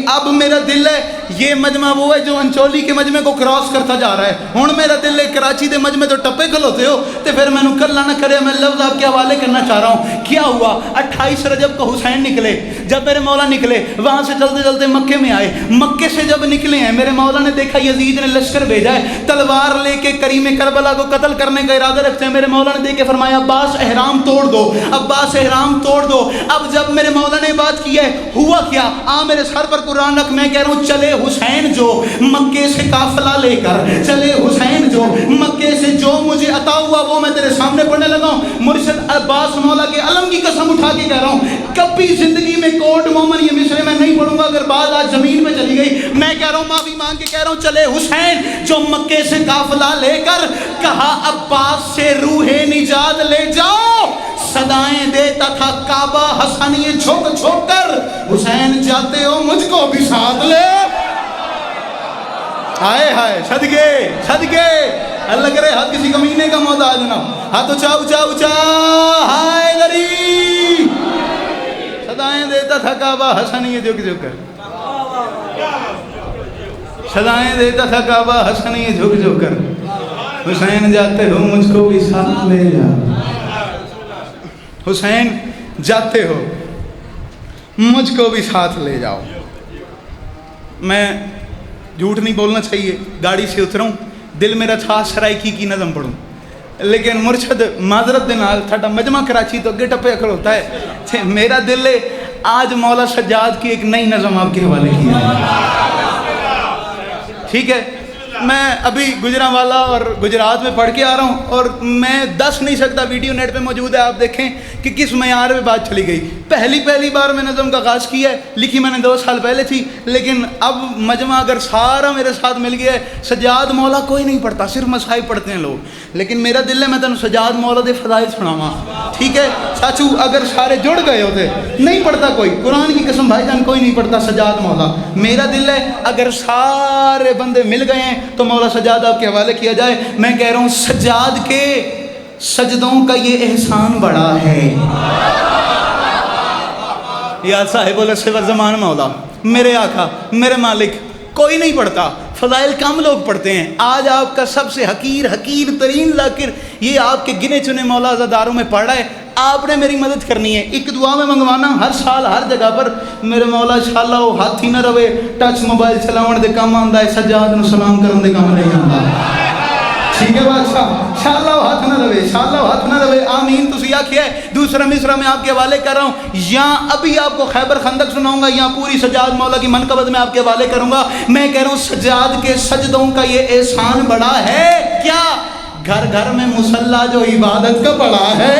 اب میرا دل ہے یہ مجمع وہ ہے جو انچولی کے مجمع کو کراس کرتا جا رہا ہے. ہن میرا دل ہے کراچی دے مجمع تو ٹپے کھلوتے ہو تے پھر میں کلا نہ کرے. میں لفظ آپ کے حوالے کرنا چاہ رہا ہوں. کیا ہوا 28 رجب کو حسین نکلے. جب میرے مولا نکلے وہاں سے چلتے چلتے مکے میں آئے. مکے سے جب نکلے ہیں میرے مولا نے دیکھا یزید نے لشکر بھیجا ہے, تلوار لے کے کریم کربلا کو قتل کرنے کا ارادہ رکھتے ہیں. میرے مولا نے دیکھ کے فرمایا عباس احرام توڑ دو, عباس احرام توڑ دو. اب جب میرے مولا نے بات کی ہے ہوا کیا, میرے سر پر قرآن رکھ. میں کہہ رہا ہوں چلے حسین جو مکے سے قافلہ لے کر چلے, حسین جو مکے سے جو مجھے عطا ہوا وہ میں تیرے سامنے پڑھنے لگا ہوں. مرشد عباس مولا کے علم کی قسم اٹھا کے کہہ رہا ہوں کبھی زندگی میں کوٹ مومن یہ مصرے میں نہیں پڑھوں گا. اگر بات آج زمین پہ چلی گئی میں کہہ رہا ہوں معافی مانگ کے کہہ رہا ہوں چلے حسین جو مکے سے قافلہ لے کر کہا عباس سے روح نجات لے جاؤ. صدائیں دیتا تھا کعبہ حسن یہ جھک جھک کر, حسین جاتے ہو مجھ کو بھی ساتھ لے. ہائے ہائے صدقے صدقے, اللہ کرے ہاتھ کسی کمینے کا محتاج نہ. ہاتھ اچھا اچھا اچھا ہائے غریب. صدائیں دیتا تھا کعبہ حسن یہ جھک جھک کر, صدائیں دیتا تھا کعبہ حسن یہ جھک جھک کر, حسین جاتے ہو مجھ کو بھی ساتھ لے جا. حسین جاتے ہو مجھ کو بھی ساتھ لے جاؤ. میں جھوٹ نہیں بولنا چاہیے, گاڑی سے اتروں دل میرا تھا سرائکی کی نظم پڑھوں, لیکن مرشد معذرت دے نال تھاڈا مجمع کراچی تو اگے ٹپے اکھڑ ہوتا ہے. میرا دل ہے آج مولا سجاد کی ایک نئی نظم آپ کے حوالے کی ہے. ٹھیک ہے, میں ابھی گجرانوالا اور گجرات میں پڑھ کے آ رہا ہوں اور میں دس نہیں سکتا, ویڈیو نیٹ پہ موجود ہے, آپ دیکھیں کہ کس معیار پہ بات چلی گئی. پہلی بار میں نظم کا آغاز کیا ہے, لکھی میں نے 2 سال پہلے تھی, لیکن اب مجمع اگر سارا میرے ساتھ مل گیا ہے. سجاد مولا کوئی نہیں پڑھتا, صرف مصائب پڑھتے ہیں لوگ, لیکن میرا دل ہے میں تینوں سجاد مولا دے فضائل سناواں. ٹھیک ہے چاچو, اگر سارے جڑ گئے ہوتے, نہیں پڑھتا کوئی, قرآن کی قسم بھائی جان کوئی نہیں پڑھتا سجاد مولا. میرا دل ہے اگر سارے بندے مل گئے ہیں تو مولا سجاد آپ کے حوالے کیا جائے. میں کہہ رہا ہوں سجاد کے سجدوں کا یہ احسان بڑا ہے. یا صاحب العصر والزمان مولا, میرے آقا میرے مالک, کوئی نہیں پڑھتا, فضائل کم لوگ پڑھتے ہیں. آج آپ کا سب سے حقیر ترین ذاکر یہ آپ کے گنے چنے مولا عزاداروں میں پڑھ رہا ہے. آپ نے میری مدد کرنی ہے, ایک دعا میں منگوانا ہر سال ہر جگہ پر میرے مولا انشاءاللہ وہ ہاتھ ہی نہ رہے, ٹچ موبائل چلاؤن دے کام آندا ہے, سجاد نو سلام کرن دے کام نہیں آندا. ٹھیک ہے بادشاہ, انشاءاللہ وہ ہاتھ نہ رہے, انشاءاللہ وہ ہاتھ نہ رہے. آمین. تسی آکھیا ہے دوسرا مصرع میں آپ کے حوالے کر رہا ہوں, یا ابھی آپ کو خیبر خندق سناؤں گا یا پوری سجاد مولا کی منقبت میں آپ کے حوالے کروں گا. میں کہہ رہا ہوں سجاد کے سجدوں کا یہ احسان بڑا ہے. کیا گھر گھر میں مصلی جو عبادت کا پڑا ہے.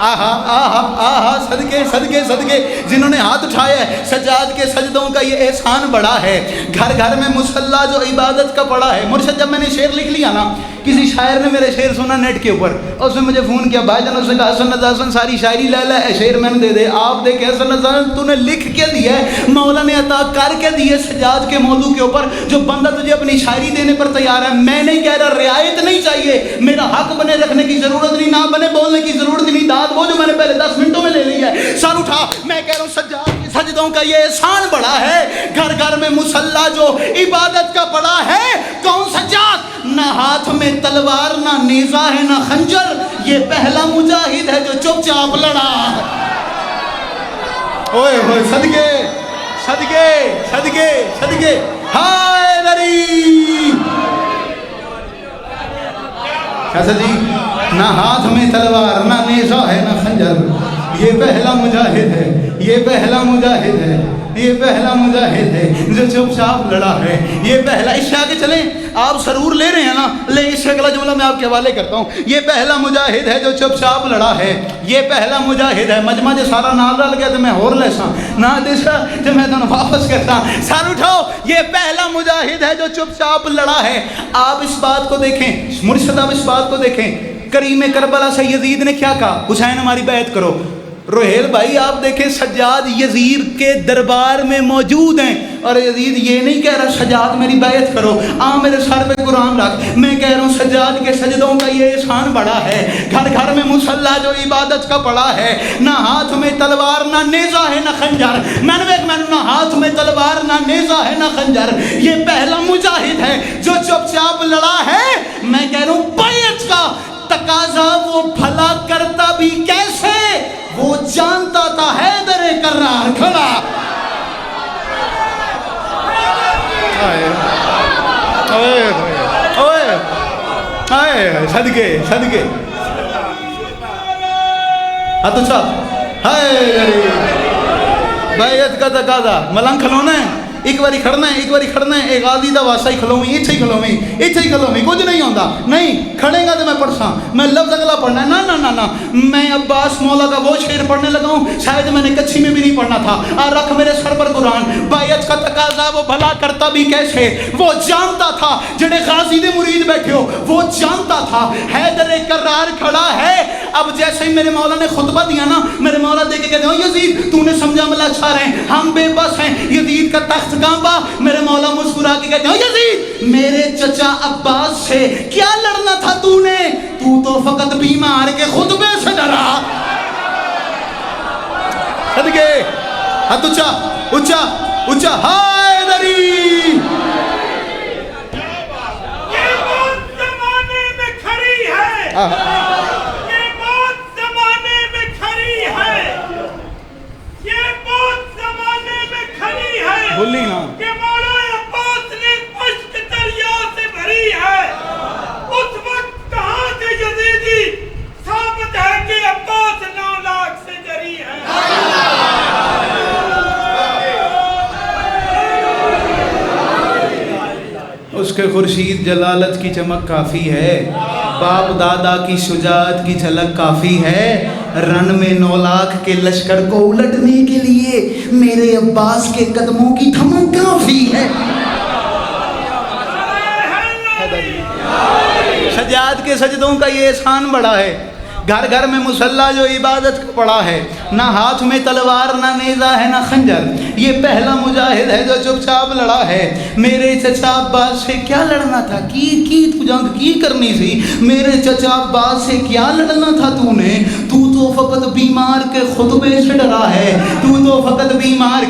آہا آہا آہا صدقے صدقے صدقے, جنہوں نے ہاتھ اٹھایا ہے سجاد کے سجدوں کا یہ احسان بڑا ہے. گھر گھر میں مصلی جو عبادت کا پڑا ہے. مرشد جب میں نے شعر لکھ لیا نا, کسی شاعر نے میرے شعر سنا نیٹ کے اوپر, اس نے مجھے فون کیا, بھائی جان, اس نے کہا حسن رضا حسن ساری شاعری لے لے, شعر میں نے دے دے. آپ دیکھیں حسن رضا تو نے لکھ کے دیا ہے, مولا نے عطا کر کے دیے سجاد کے موضوع کے اوپر, جو بندہ تجھے اپنی شاعری دینے پر تیار ہے. میں نہیں کہہ رہا رعایت نہیں چاہیے, میرا حق بنے رکھنے کی ضرورت نہیں, نہ بنے بولنے کی ضرورت نہیں. داد وہ جو میں نے پہلے 10 منٹوں میں لے لی ہے, سر اٹھا. میں کہہ رہا ہوں سجاد کے سجدوں کا یہ احسان بڑا ہے. گھر گھر میں مصلی جو عبادت کا پڑا ہے. کون سجاد؟ نہ ہاتھ میں تلوار, نہ نیزہ ہے, نہ خنجر, یہ پہلا مجاہد ہے جو چپ چاپ لڑا. اوئے ہوئے صدقے صدقے صدقے صدقے, ہائے غریب. ایسا جی, نہ ہاتھ میں تلوار, نہ نیزہ ہے, نہ خنجر, یہ پہلا مجاہد ہے, یہ پہلا مجاہد ہے, یہ پہلا مجاہد ہے جو چپ چاپ لڑا ہے. یہ پہلا, اس سے آگے چلیں, آپ سرور لے رہے ہیں نا, لے اس سے اگلا جملہ میں آپ کے حوالے کرتا ہوں. یہ پہلا مجاہد ہے جو چپ چاپ لڑا ہے, یہ پہلا مجاہد ہے. مجمع جو سارا نال رل گیا تو میں اور لیسا نہ دیسا جو میں تمہیں واپس کرتا. سر اٹھاؤ, یہ پہلا مجاہد ہے جو چپ چاپ لڑا ہے. آپ اس بات کو دیکھیں مرشد, آپ اس بات کو دیکھیں, کریم کربلا سے یزید نے کیا کہا, حسین ہماری بیعت کرو. روہیل بھائی آپ دیکھیں سجاد یزید کے دربار میں موجود ہیں اور یزید یہ نہیں کہہ رہا سجاد میری بیعت کرو، میرے سر پہ قرآن رکھ، میں کہہ رہا ہوں سجاد کے سجدوں کا یہ احسان بڑا ہے، گھر گھر میں مصلی جو عبادت کا پڑا ہے، نہ ہاتھ میں تلوار نہ نیزہ ہے نہ خنجر، میں نے نہ ہاتھ میں تلوار نہ نیزہ ہے نہ خنجر، یہ پہلا مجاہد ہے جو چپ چاپ لڑا ہے، میں کہہ رہا ہوں بیعت کا تقاضا وہ بھلا کرتا بھی کیسے، وہ جانتا تھا حیدر کرار کھڑا۔ صدقے صدقے تو صاحب بیعت کا تقاضا ملنگ کھلونا ہے، ایک باری کھڑنا ہے، ایک باری کھڑنا ہے، ایک غازی دا واسطہ ہی کھلویں، اتھے ہی کھلویں، کچھ نہیں ہوتا، نہیں کھڑے گا تو میں پڑھساں، میں لفظ اگلا پڑھنا ہے، نا میں عباس مولا کا وہ شعر پڑھنے لگا ہوں شاید میں نے کچھی میں بھی نہیں پڑھنا تھا، رکھ میرے سر پر قرآن، بیعت کا تقاضا وہ بھلا کرتا بھی کیسے، وہ جانتا تھا، جڑے غازی دے مرید بیٹھے ہو وہ جانتا تھا حیدر کرار کھڑا ہے۔ اب جیسے ہی میرے مولا نے خطبہ دیا نا، میرے مولا دے کے کہتے ہیں یزید تو نے سمجھا ملا چھا رہے ہیں، ہم بے بس ہیں، یزید کا تخت کانپا، میرے مولا مسکرا کے کہتے ہیں یزید میرے چچا عباس سے کیا لڑنا تھا تو نے، تو فقط بیمار کے خطبے سے ڈرا۔ صدقے ہاتھ اچھا اچھا اچھا حیدری۔ یہ بات زمانے میں کھڑی ہے، یہ بات زمانے میں کھڑی ہے، یہ بات زمانے میں کھڑی ہے، بولی نا کہ مولا عباس نے پشت دریا سے بھری ہے۔ اس وقت کہاں تھے یزیدی، ثابت ہے کہ عباس 9 لاکھ سے جری ہے۔ اس کے خورشید جلالت کی چمک کافی ہے، باپ دادا کی شجاعت کی جھلک کافی ہے، رن میں 9 لاکھ کے لشکر کو الٹنے کے لیے میرے عباس کے قدموں کی دھمک کافی ہے۔ سجاد کے سجدوں کا یہ احسان بڑا ہے، گھر گھر میں مصلی جو عبادت کا پڑا ہے، نہ ہاتھ میں تلوار نہ نیزہ ہے نہ خنجر، یہ پہلا مجاہد ہے جو چپ چاپ لڑا ہے، میرے چچا عباس سے کیا لڑنا تھا، کی تو جنگ کی کرنی سی، میرے چچا عباس سے کیا لڑنا تھا تو نے، تو فقط بیمار کے خطبے سے ڈرا ہے، تو فقط بیمار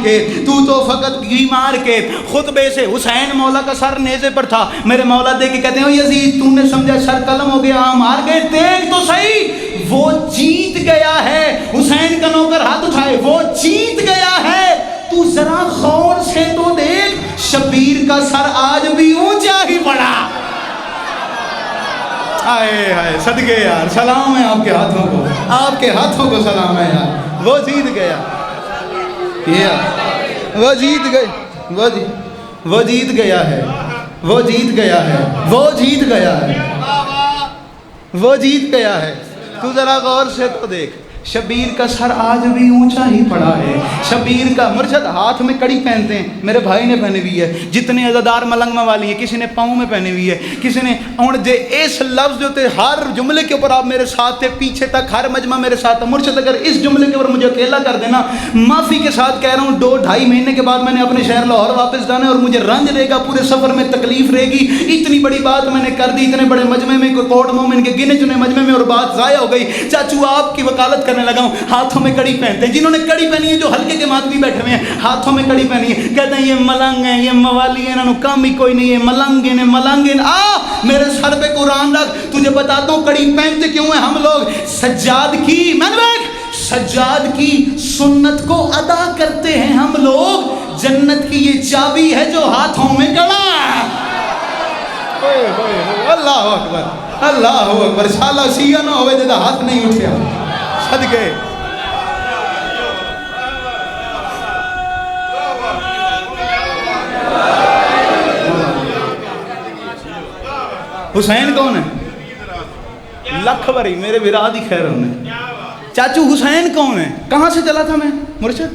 کے خطبے سے۔ حسین مولا کا سر نیزے پر تھا، میرے مولا دے کے کہتے ہیں یزید تو نے سمجھا سر قلم ہو گیا، مار گئے، دیکھ تو صحیح وہ جیت گیا ہے، حسین کا نوکر ہاتھ اٹھائے، وہ جیت گیا ہے، تو ذرا غور سے تو دیکھ، شبیر کا سر آج بھی اونچا ہی پڑا۔ آئے ہائے صدقے یار، سلام ہے آپ کے ہاتھوں کو، آپ کے ہاتھوں کو سلام ہے یار، وہ جیت گیا، وہ جیت گئے، وہ جیت گیا ہے، وہ جیت گیا ہے، وہ جیت گیا ہے، وہ جیت گیا ہے، تو ذرا غور سے تو دیکھ، شبیر کا سر آج بھی اونچا ہی پڑا ہے، شبیر کا مرشد ہاتھ میں کڑی پہنتے ہیں، میرے بھائی نے پہنی ہوئی ہے، جتنے عزادار ملنگ میں والی ہیں، کسی نے پاؤں میں پہنی ہوئی ہے، کسی نے اور جے اس لفظ جو تھے ہر جملے کے اوپر آپ میرے ساتھ تھے، پیچھے تک ہر مجمع میرے ساتھ تھا، مرشد اگر اس جملے کے اوپر مجھے اکیلا کر دینا، معافی کے ساتھ کہہ رہا ہوں 2-2.5 مہینے کے بعد میں نے اپنے شہر لاہور واپس جانا ہے اور مجھے رنج رہے گا، پورے سفر میں تکلیف رہے گی، اتنی بڑی بات میں نے کر دی، اتنے بڑے مجمع میں، کوٹ مومن کے گنے چنے مجمع میں، اور بات ضائع ہو گئی، چاچو آپ کی وکالت کرنے لگا ہوں، ہاتھوں میں کڑی پہنتے ہیں، جنہوں نے کڑی پہنی ہے جو ہلکے کے مات بھی بیٹھے ہوئے ہیں، ہاتھوں میں کڑی پہنی ہے، کہتے ہیں یہ ملنگ ہیں، یہ موالی ہیں، انہوں کام ہی کوئی نہیں ہے، ملنگ ہیں، میرے سر پہ قرآن رکھ، تجھے بتاتا ہوں کڑی پہنتے کیوں ہیں ہم لوگ، سجاد کی سنت کو ادا کرتے ہیں ہم لوگ، جنت کی یہ چابی ہے جو ہاتھوں میں گڑا ہے۔ اللہ اکبر، اللہ اکبر، شالا سیاہ نہ ہوئے جدا ہاتھ نہیں اٹھیا، صدقے حسین کون ہے؟ لکھ بری میرے براد ہی خیر ہونے، چاچو حسین کون ہے؟ کہاں سے چلا تھا میں مرشد؟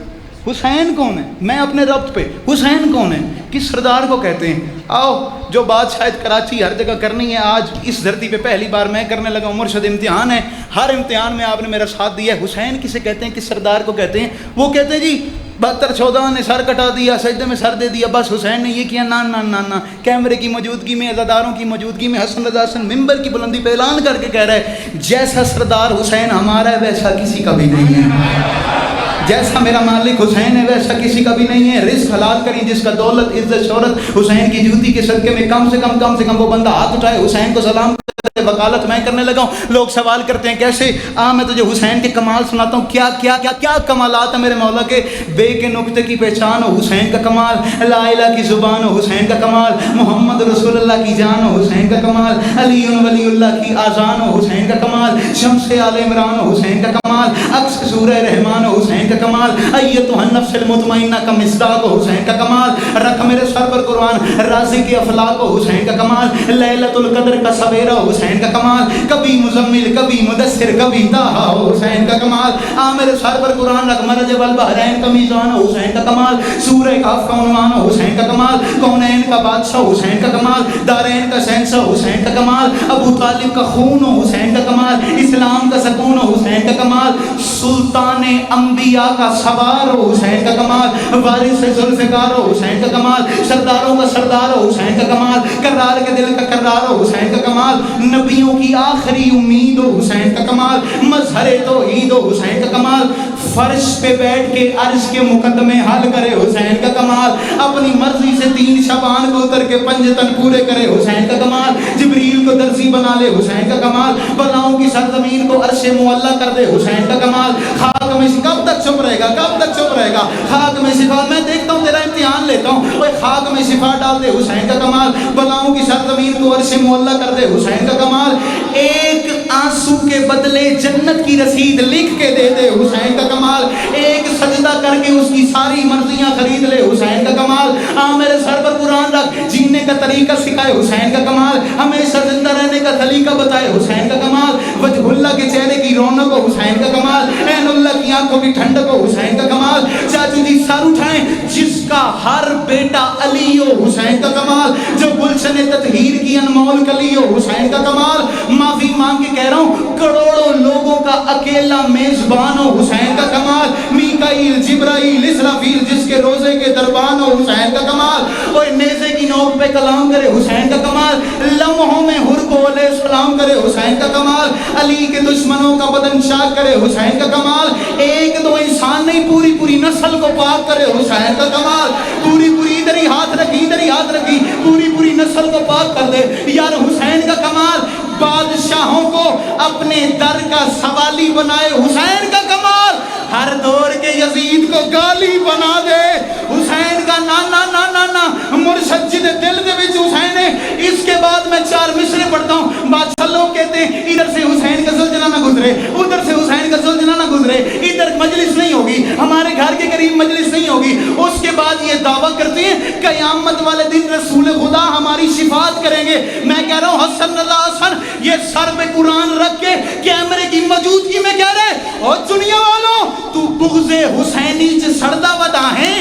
حسین کون ہے؟ میں اپنے ربط پہ حسین کون ہے کس سردار کو کہتے ہیں؟ آؤ جو بات شاید کراچی ہر جگہ کرنی ہے آج اس دھرتی پہ پہلی بار میں کرنے لگا ہوں. مرشد امتحان ہے, ہر امتحان میں آپ نے میرا ساتھ دیا ہے. حسین کسے کہتے ہیں, کس سردار کو کہتے ہیں؟ وہ کہتے ہیں جی 72 نے سر کٹا دیا, سجدے میں سر دے دیا, بس حسین نے یہ کیا. نا نا نا نا, کیمرے کی موجودگی میں, عزاداروں کی موجودگی میں حسن رضا حسن ممبر کی بلندی پہ اعلان کر کے کہہ رہا ہے جیسا سردار حسین ہمارا ہے ویسا کسی کا بھی نہیں ہے, جیسا میرا مالک حسین ہے ویسا کسی کا بھی نہیں ہے. رزق حلال کریں جس کا دولت عزت شہرت حسین کی جوتی کے صدقے میں کم سے کم وہ بندہ ہاتھ اٹھائے حسین کو سلام کرے. وکالت میں کرنے لگا ہوں. لوگ سوال کرتے ہیں کیسے؟ میں تجھے حسین کے کمال سناتا ہوں. کیا کیا کیا کیا کمالات ہیں میرے مولا کے. بے کے نقطے کی پہچان ہو حسین کا کمال, لا الہ کی زبان ہو حسین کا کمال, محمد رسول اللہ کی جان ہو حسین کا کمال, علی ولی اللہ کی آذان ہو حسین کا کمال, شمس آل عمران ہو حسین کا کمال, عکس سورہ رحمان ہو حسین کا کمال, ایتھا النفس المطمئنہ کا مصداق ہو حسین کا کمال, رکھ میرے سر پر قرآن رازی کے افلاق ہو حسین کا کمال, لیلۃ القدر کا سویرہ ہو حسین کا کمال, کبھی مزمل کبھی مدثر کبھی طٰہٰ ہو حسین کا کمال, میرے سر پر قرآن رکھ مرج والبحرین کا میزان ہو حسین کا کمال, سورہ کہف کا عنوان ہو حسین کا کمال, کونین کا بادشاہ ہو حسین کا کمال, دارین کا شہنشاہ ہو حسین کا کمال, ابو طالب کا خون ہو حسین کا کمال, اسلام کا سکون ہو حسین کا کمال, سلطان انبیاء کا سوار ہو حسین کا کمال, وارث ذوالفقار ہو حسین کا کمال, سرداروں کا سردار ہو حسین کا کمال, کرار کے دل کا کرار ہو حسین کا کمال, نبیوں کی آخری امید ہو حسین کا کمال, مظہر توحید ہو حسین کا کمال, فرش پہ بیٹھ کے عرش کے مقدمے حل کرے حسین کا کمال, اپنی مرضی سے 3 شعبان کو اتر کے 5 تن پورے کرے حسین کا کمال, جبریل کو درزی بنا لے حسین کا کمال, بلاؤں کی سرزمین کو عرش معلیٰ کر دے حسین کا کمال, خاک میں کب تک چپ رہے گا, کب تک چپ رہے گا, خاک میں شفا, میں دیکھتا ہوں تیرا امتحان لیتا ہوں, اوے خاک میں شفا ڈال دے حسین کا کمال, بلاؤں کی سرزمین کو عرش معلیٰ کر دے حسین کا کمال, ایک آنسو کے بدلے جنت کی رسید لکھ کے دے دے حسین کا کمال, ایک سجدہ کر کے اس کی ساری مرضیاں خرید لے حسین کا کمال, میرے سر پر قرآن رکھ جینے کا طریقہ سکھائے حسین کا کمال, ہمیشہ زندہ رہنے کا سلیقہ بتائے حسین کا کمال, وجہ اللہ کے چہرے کی رونق ہو حسین کا کمال, عین اللہ کی آنکھوں کی ٹھنڈک ہو حسین کا کمال, چاچو جی سر اٹھائیں جس کا ہر بیٹا علی ہو حسین کا کمال, جو گلشن تطہیر کی انمول کلی ہو حسین کا کمال, معافی مانگ کے کہہ رہا ہوں کروڑوں لوگوں کا اکیلا میزبان ہو حسین کا کمال, میکائیل جبرائیل اسرافیل جس کے روزے کے دربان ہو حسین کا کمال, اور نیزے کی نوک پہ کلام کرے حسین کا کمال, لمحوں میں حر کو علیہ السلام کرے حسین کا کمال, علی کے دشمنوں کا بدن شاک کرے حسین کا کمال, ایک دو انسان نہیں پوری نسل کو پاک کرے حسین کا کمال, پوری ادھر ہی ہاتھ رکھی پوری نسل کو پاک کر دے یار حسین کا کمال, بادشاہوں کو اپنے در کا سوالی بنائے حسین کا کمال, ہر دور کے یزید کو گالی بنا دے حسین کا نا نا نا نا نا, مرشد جدے دل دے وچ حسین ہے. اس کے بعد میں 4 مصرے پڑھتا ہوں, بادشاہ لوگ کہتے ہیں ادھر سے حسین کا زلزلہ نہ گزرے, ادھر سے حسین کا زلزلہ نہ گزرے, ادھر مجلس نہیں ہوگی, ہمارے گھر کے قریب مجلس نہیں ہوگی. اس کے بعد یہ دعویٰ کرتے ہیں قیامت والے دن رسول خدا ہماری شفاعت کریں گے. میں کہہ رہا ہوں حسن رضا حسن یہ سر پہ قرآن رکھ کے کیمرے کی موجودگی میں کہہ رہے اور دنیا والوں تو بغض حسینی چ سڑدا ودا ہے,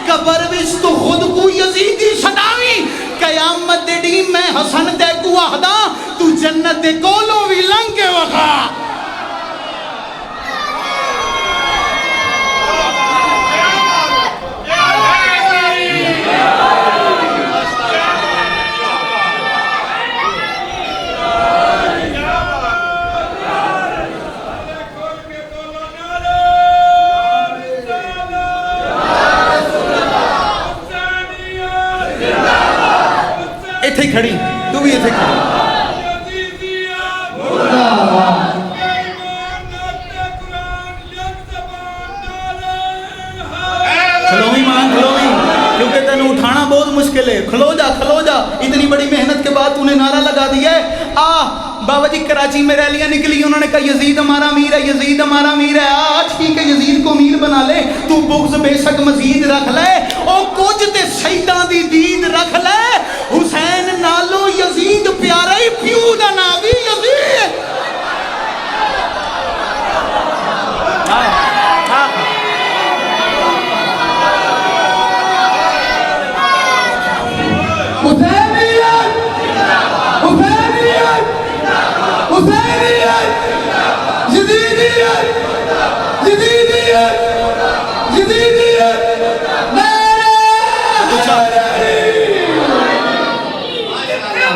قبر وچ تو خود کو یزیدی سداوی, قیامت دے ڈیم میں حسن تے کو آہدا تو جنت دے کولوں وی لنگ کے وکھا. ایتھے کھڑی, تو بھی ایتھے کھڑی. کھلوی مان کھلوی, کیونکہ تینوں اٹھانا بہت مشکل ہے. کھلو جا, اتنی بڑی محنت کے بعد تو نے نعرہ لگا دیا ہے. بابا جی کراچی میں ریلیاں نکلی, انہوں نے کہا یزید ہمارا امیر ہے, یزید ہمارا امیر ہے. ٹھیک ہے یزید کو امیر بنا لے, تو بغض بے شک مزید رکھ لے, او کچھ تے شہیداں دی دید رکھ لے. حسین نالو یزید پیارا ہی, پیو دا نا بھی یزید.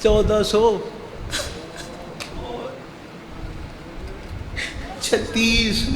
1436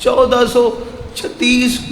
1436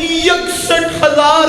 61,000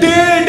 1.5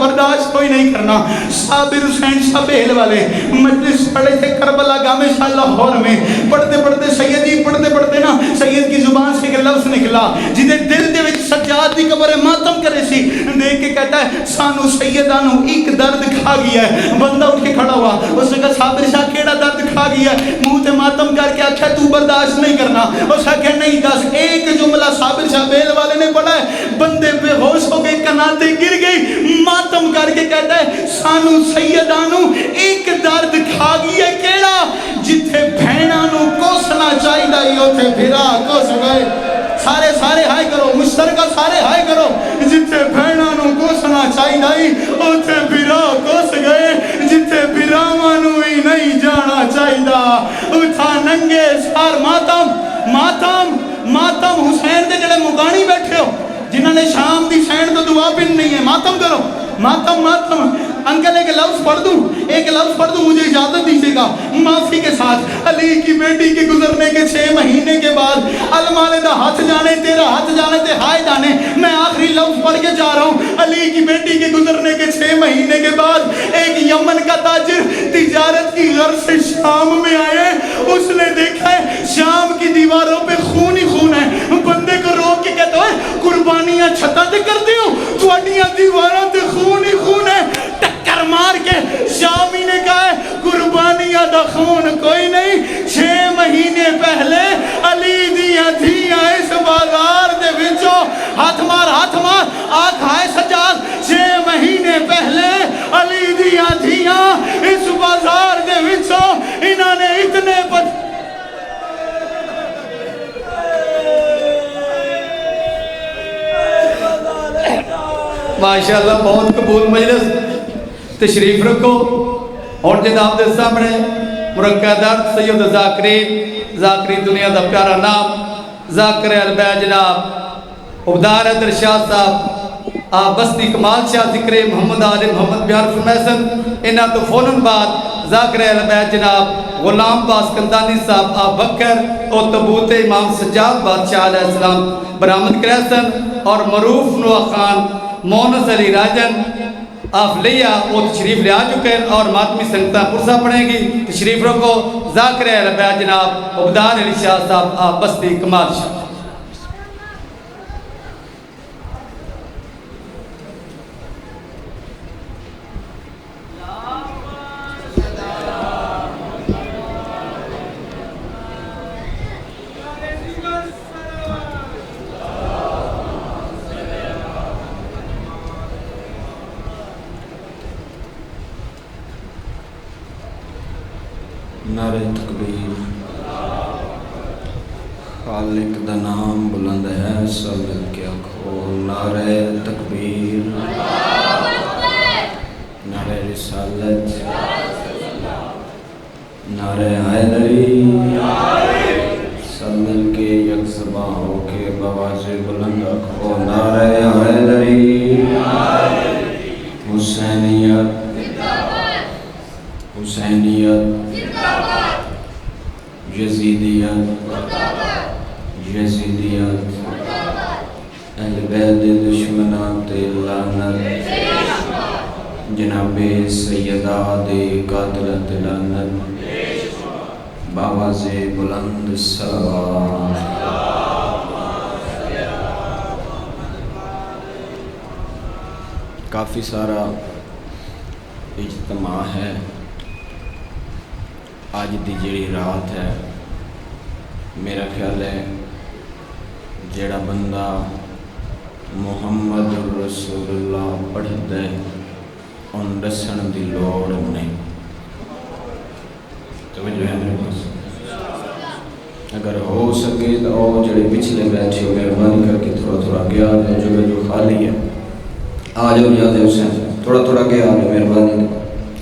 برداشت کوئی نہیں کرنا. صابر حسین شبیل والے مجلس پڑھے تھے کربلا گاہ میں شاہ لاہور میں. پڑھتے پڑھتے سیدی پڑھتے پڑھتے نا سید کی زبان سے ایک لفظ نکلا جدے دل دے وچ سجاد دی قبر ماتم کرے سی. دیکھ کے کہتا ہے سانو سیدانو ایک درد کھا گیا ہے. بندہ اٹھ کے کھڑا ہوا, اس نے کہا صابر شاہ کیڑا درد کھا گیا ہے؟ منہ تے ماتم کر کے آکھا تو برداشت نہیں کرنا. اس نے کہا نہیں دس. ایک جملہ صابر شاہ بیل والے نے پڑھا ہے, بندے بے ہوش ہو گئے, کناتے گر گئی. ماتم کر کے کہتا ہے سانو سیدانو ایک درد کھا گیا ہے. کیڑا؟ جتھے بہناں نو کوسنا چاہیدا ہی اوتھے بھرا کوس گئے. سارے سارے ہائے کرو, مشترکہ سارے ہائے کرو. جتھے بہناں نو کوسنا چاہیدا ہی اوتھے بھرا کوس گئے. جتھے بھراواں نو ہی نہیں جانا چاہیدا اوتھا ننگے سار. ماتم ماتم ماتم. حسین دے جڑے مغانی بیٹھے ہو جنہاں نے شام دی سین تو دعا پن نہیں ہے, ماتم کرو. ماتم ماتم. انکل ایک لفظ پڑھ دوں, ایک لفظ پڑھ دوں, مجھے اجازت دیجیے گا معافی کے ساتھ. علی کی بیٹی کے گزرنے کے 6 مہینے کے بعد المانے دا ہاتھ جانے تیرا ہاتھ جانے تے ہائے جانے, میں آخری لفظ پڑھ کے جا رہا ہوں. علی کی بیٹی کے گزرنے کے 6 مہینے کے بعد ایک یمن کا تاجر تجارت کی غرض سے شام میں آئے. اس نے دیکھا ہے شام کی دیواروں پہ خون ہی خون ہے. بندے کو روک کے کہتا ہے قربانیاں چھتاں تے کرتے ہو, تواڈیاں دیواراں تے خون ہی خون ہے. ٹکر مار کے شامی نے کہا ہے قربانیاں دا خون کوئی نہیں. 6 مہینے پہلے علی دیاں دھیاں اس بازار دے وچوں ہاتھ مار آکھ ہائے سجاد. 6 مہینے پہلے علی دیاں دھیاں اس بازار دے وچوں انہاں نے اتنے ماشاءاللہ بہت قبول مجلس. تشریف رکھو. اور جناب دے سامنے مرکہ در سید ذاکرین دنیا دا پیارا نام ذاکر البے جناب عبدار حیدر شاہ صاحب آپ بستی کمال شاہ ذکر محمد آل محمد بیار فرمیسن. انہاں تو فوراً بعد ذاکر البے جناب غلام باس کندانی صاحب آپ بکر اور تبوت امام سجاد بادشاہ علیہ السلام برآمد کریسن. اور معروف نوح خان مونس علی راجن آپ لیا وہ تشریف لے آ چکے ہیں اور ماتمی سنگتہ پرسہ پڑھیں گی. تشریف رکھو. ذاکر البے جناب عبدار علی شاہ صاحب آپ بستی کمال شاہ. نعرہ تکبیر. خالق دا نام بلند ہے سب مل کے آکھو نعرہ تکبیر. نعرہ رسالت, نعرہ حیدری. سب مل کے یک زباں ہو کے بآواز بلند آکھو نعرہ حیدری. حسینیت حسینیت, یزیدیت یزیدیت, اہل بیت دشمنان تے لعنت, جناب سیدہ دے قاتلت لعنت. بآواز بلند صلوات. کافی سارا اجتماع ہے. آج دی جڑی رات ہے میرا خیال ہے جڑا بندہ محمد رسول اللہ پڑھ دے ان دسن دی لوڑ نہیں. توجہ ہے میرے پاس. اگر ہو سکے تو او جڑے پچھلے بیٹھے ہو مہربانی کر کے تھوڑا تھوڑا گیا جو خالی ہے آ جاؤ. یاد ہے حسین تھوڑا تھوڑا گیا مہربانی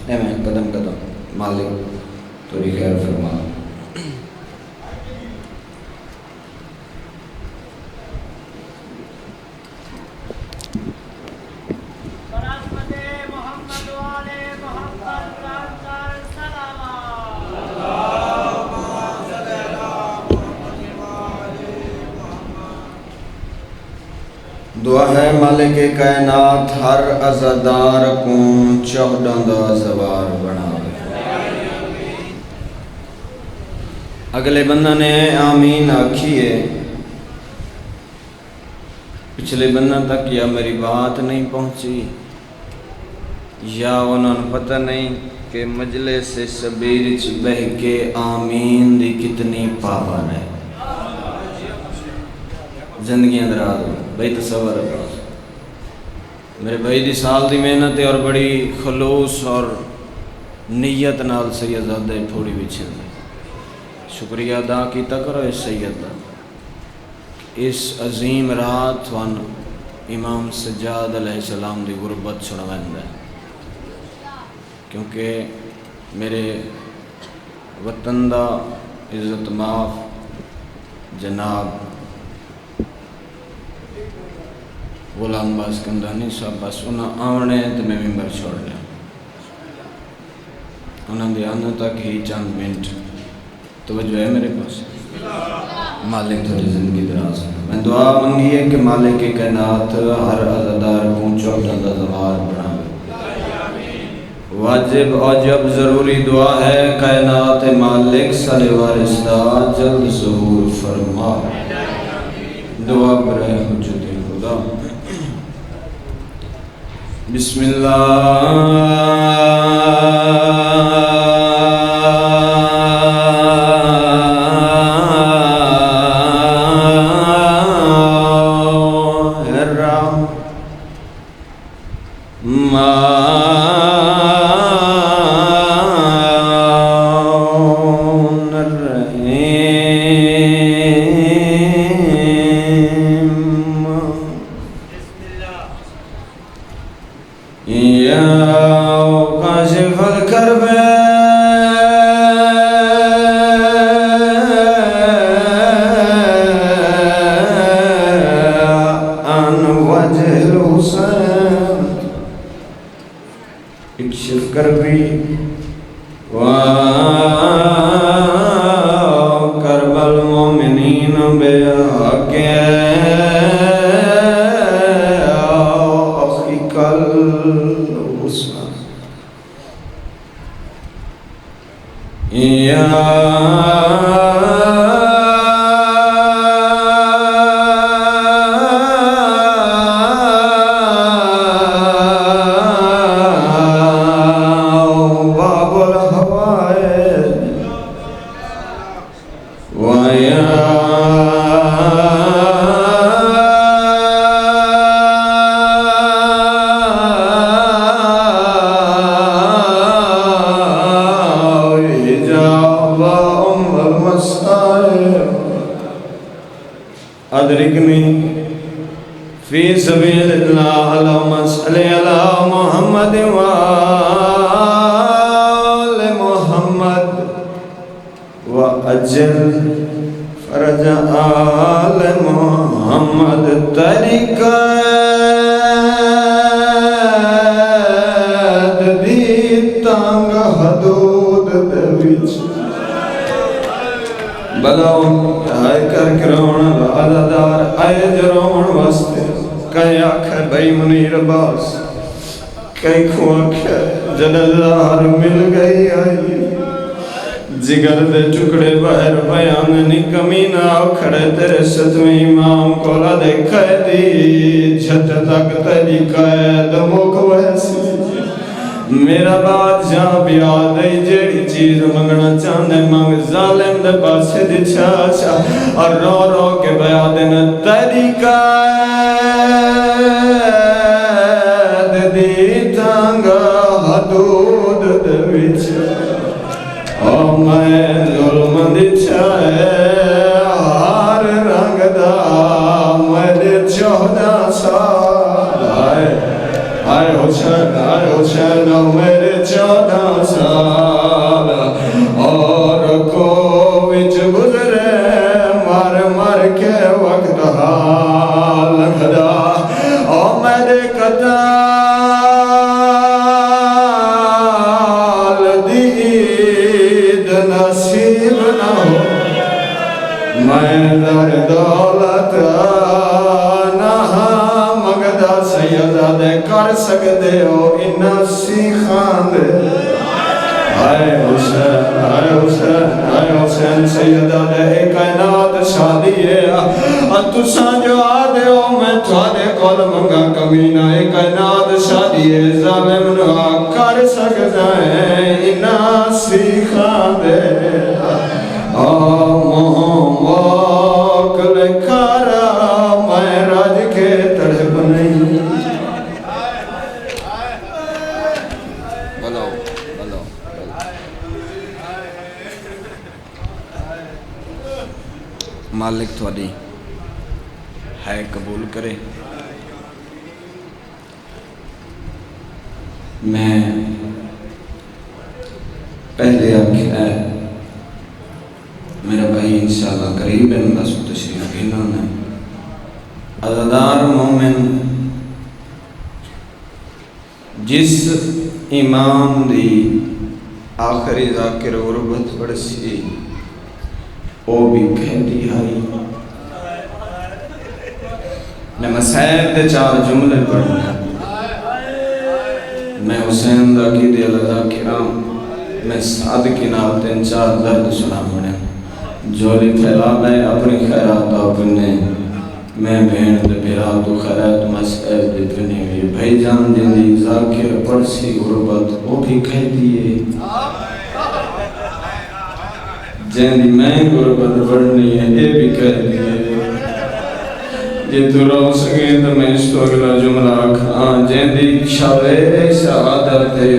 میں قدم قدم مالک توری خیر فرما. دعا ہے مالک کائنات ہر عزادار کو چودہ دا زوار بنا اگلے بندہ نے آمین آکھیے پچھلے بندہ تک یا میری بات نہیں پہنچی یا انہوں نے پتہ نہیں کہ مجلس شبیر چ بہ کے آمین دی کتنی پاور ہے زندگیاں دراز ہو بھائی تصور ہے میرے بھائی دی سال دی محنت اور بڑی خلوص اور نیت نال سید زادہ تھوڑی بچھے شکریہ ادا کیتا کرو اس سید دا اس عظیم رات وان امام سجاد علیہ السلام دی غربت سنوند ہے کیونکہ میرے وطن دا عزت معاف جناب غلام باز کندانی صاحب بس انہاں آونے تو میں ممبر چھوڑ لیا انہاں دی آنے تک ہی چند منٹ توجہ ہے میرے پاس مالک تھوڑی زندگی دراز ہے میں دعا منگی ہے کہ مالک کائنات ہر عزادار کو چودہ دا زوار بنا واجب عجب ضروری دعا ہے کائنات مالک سر وارث دا جلد ظہور فرما دعا برائے حجت خدا بسم جگر دے ٹکڑے باہر بیان نی کمی نہ کھڑے تیرے ستویں امام کولا دیکھے دی جھٹ تک تیری قید مک ویسی میرا بادشاہ بیاد ہے جیڑی چیز منگنا چاندے منگ ظالم دے پاسے دی چھاچا اور رو رو کے بیاد نے تیری قید دی تانگا حدود دے وچ او میں ظلم دی چھائے ہر رنگ دا میرے 14 سال آئے حسین میرے 14 سال اور کو وچ گزرے مر مر کے وقت حال خدا او میرے قدر میں در دولت نہ مگدہ سکتے ہو انہاں سیخان دے آئے حسین آئے حسین آئے حسین سیدہ دے کائنات شادی ہے تساں جو آدھے ہو میں تھوڑے کول منگا کمینہ کائنات شادی ہے ظالم نہ کر سکتا ہے انہاں سیخان دے موکل کارا میں راج کے تڑپ نہیں مالک تھوڑی ہے قبول کرے میں پہلے آکھا ہے میرا بھائی انشاءاللہ قریب ہے بس تشریف بھینا ہے عزادار مومن جس امام دی آخری ذاکر غربت پڑسی وہ بھی کہہ دی آئی میں مسائب دے 4 جملے پڑھنا میں حسین دا کی دے اللہ کرام میں سعد کی نال 3-4 درد سنا پڑھیں جولی پھیلا میں اپنی خیرات اپنے میں بہن دے بھیرا تو خیرات مسائب دے پنے ہوئی بھائی جان جن دی ذاکر پڑسی غربت وہ بھی کہہ دیئے جن دی میں غربت پڑھنی ہے یہ بھی کہہ دیئے جی تو رو سکیں تو میں اس تو اگلا جملہ کھاں جن دی شاوے سعادت ہے